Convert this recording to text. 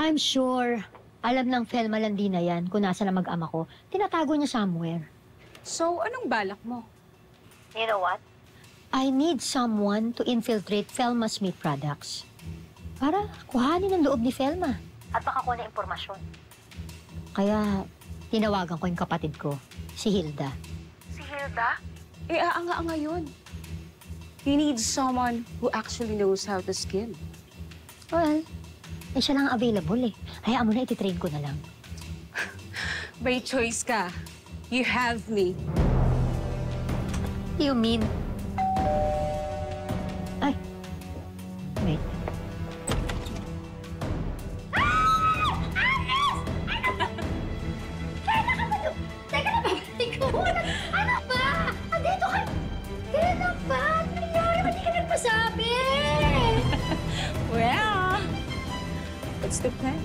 I'm sure, alam ng Felma Landina yan kung nasa na mag-ama ko. Tinatago niya somewhere. So, anong balak mo? You know what? I need someone to infiltrate Felma's meat products. Para kuhanin ang loob ni Felma. At makakuha na impormasyon. Kaya, tinawagan ko yung kapatid ko, si Hilda. Si Hilda? Eh, aanga-anga yun. You need someone who actually knows how to skin. Well, siya lang available eh. Hayaan mo na, ititrain ko na lang. May choice ka. You have me. You mean? Ay. Wait. Ano ba? Andito ka! Kailan ba? Ano nangyari? Ba't di ka nagpasabi? Well, what's the plan?